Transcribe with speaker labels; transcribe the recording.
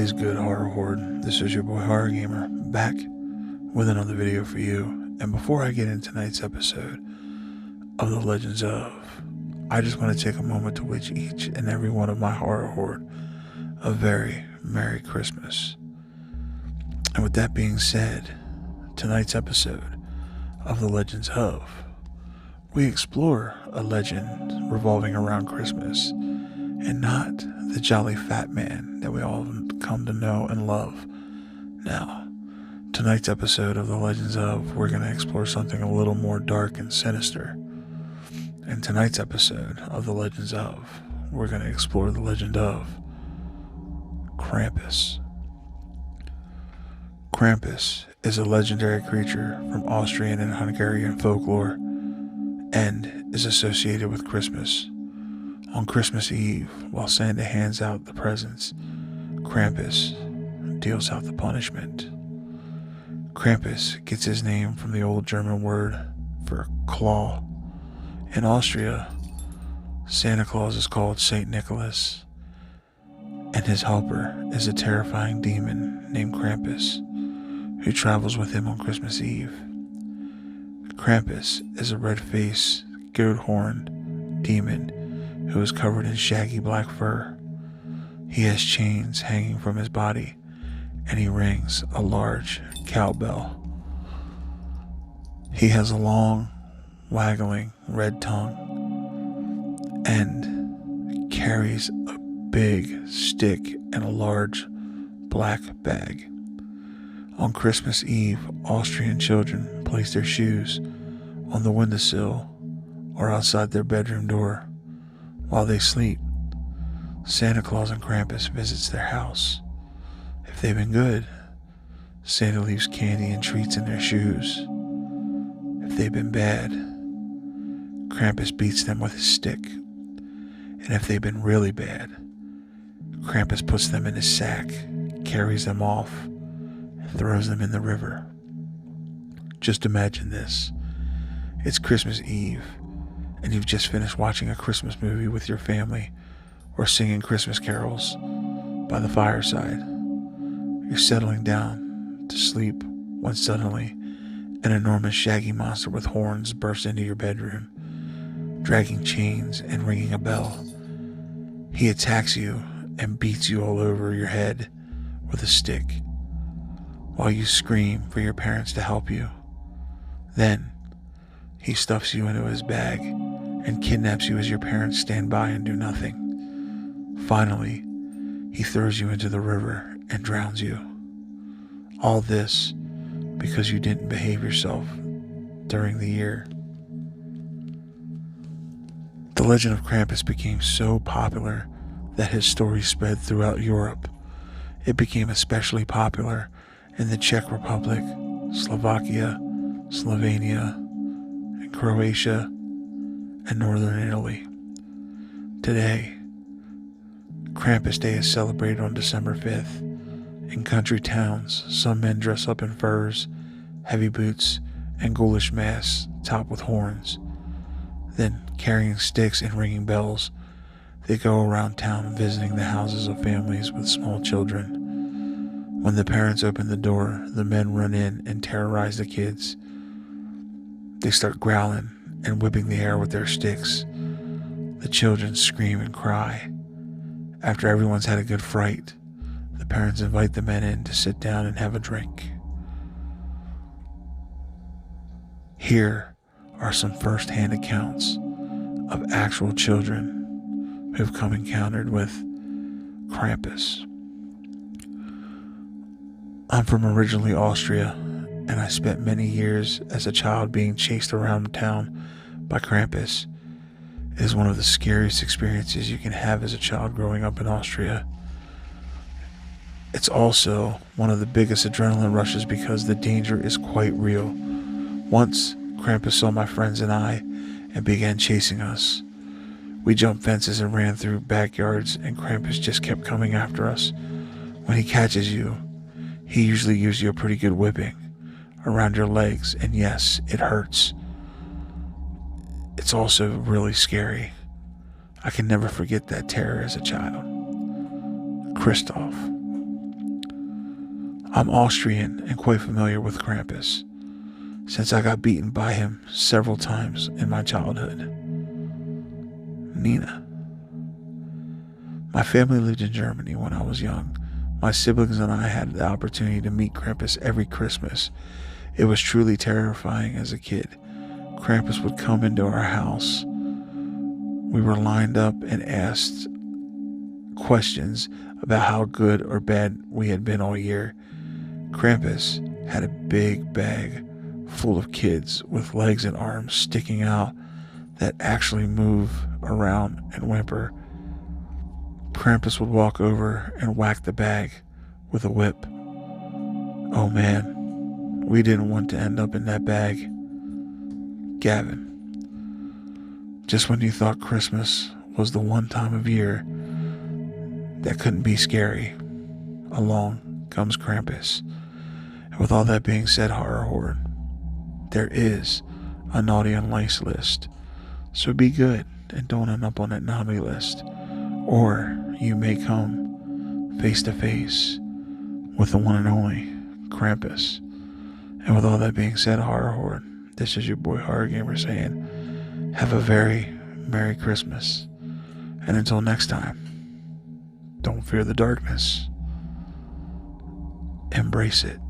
Speaker 1: is good, Horror Horde? This is your boy Horror Gamer, back with another video for you. And before I get into tonight's episode of The Legends of, I just want to take a moment to wish each and every one of my Horror Horde a very Merry Christmas. And with that being said, tonight's episode of The Legends of, we explore a legend revolving around Christmas, and not the jolly fat man that we all come to know and love. Now, tonight's episode of The Legends of, we're going to explore something a little more dark and sinister. In tonight's episode of The Legends of, we're going to explore the legend of Krampus. Krampus is a legendary creature from Austrian and Hungarian folklore and is associated with Christmas. On Christmas Eve, while Santa hands out the presents, Krampus deals out the punishment. Krampus gets his name from the old German word for claw. In Austria, Santa Claus is called Saint Nicholas, and his helper is a terrifying demon named Krampus, who travels with him on Christmas Eve. Krampus is a red-faced, goat-horned demon who is covered in shaggy black fur. He has chains hanging from his body, and he rings a large cowbell. He has a long, waggling red tongue and carries a big stick and a large black bag. On Christmas Eve, Austrian children place their shoes on the windowsill or outside their bedroom door. While they sleep, Santa Claus and Krampus visits their house. If they've been good, Santa leaves candy and treats in their shoes. If they've been bad, Krampus beats them with his stick. And if they've been really bad, Krampus puts them in his sack, carries them off, and throws them in the river. Just imagine this. It's Christmas Eve, and you've just finished watching a Christmas movie with your family or singing Christmas carols by the fireside. You're settling down to sleep when suddenly an enormous shaggy monster with horns bursts into your bedroom, dragging chains and ringing a bell. He attacks you and beats you all over your head with a stick while you scream for your parents to help you. Then he stuffs you into his bag and kidnaps you as your parents stand by and do nothing. Finally, he throws you into the river and drowns you. All this because you didn't behave yourself during the year. The legend of Krampus became so popular that his story spread throughout Europe. It became especially popular in the Czech Republic, Slovakia, Slovenia, and Croatia, and northern Italy. Today, Krampus Day is celebrated on December 5th. In country towns, some men dress up in furs, heavy boots, and ghoulish masks topped with horns. Then, carrying sticks and ringing bells, they go around town visiting the houses of families with small children. When the parents open the door, the men run in and terrorize the kids. They start growling and whipping the air with their sticks. The children scream and cry. After everyone's had a good fright, the parents invite the men in to sit down and have a drink. Here are some first-hand accounts of actual children who've come encountered with Krampus. I'm from originally Austria, and I spent many years as a child being chased around town by Krampus. It is one of the scariest experiences you can have as a child growing up in Austria. It's also one of the biggest adrenaline rushes because the danger is quite real. Once, Krampus saw my friends and I and began chasing us. We jumped fences and ran through backyards, and Krampus just kept coming after us. When he catches you, he usually gives you a pretty good whipping around your legs, and yes, it hurts. It's also really scary. I can never forget that terror as a child. Christoph. I'm Austrian and quite familiar with Krampus, since I got beaten by him several times in my childhood. Nina. My family lived in Germany when I was young. My siblings and I had the opportunity to meet Krampus every Christmas. It was truly terrifying as a kid. Krampus would come into our house. We were lined up and asked questions about how good or bad we had been all year. Krampus had a big bag full of kids with legs and arms sticking out that actually move around and whimper. Krampus would walk over and whack the bag with a whip. Oh man, we didn't want to end up in that bag. Gavin. Just when you thought Christmas was the one time of year that couldn't be scary, along comes Krampus. And with all that being said, Horror Horde, there is a naughty and nice list. So be good and don't end up on that naughty list, or you may come face to face with the one and only Krampus. And with all that being said, Horror Horde, this is your boy Horror Gamer saying, have a very Merry Christmas. And until next time, don't fear the darkness. Embrace it.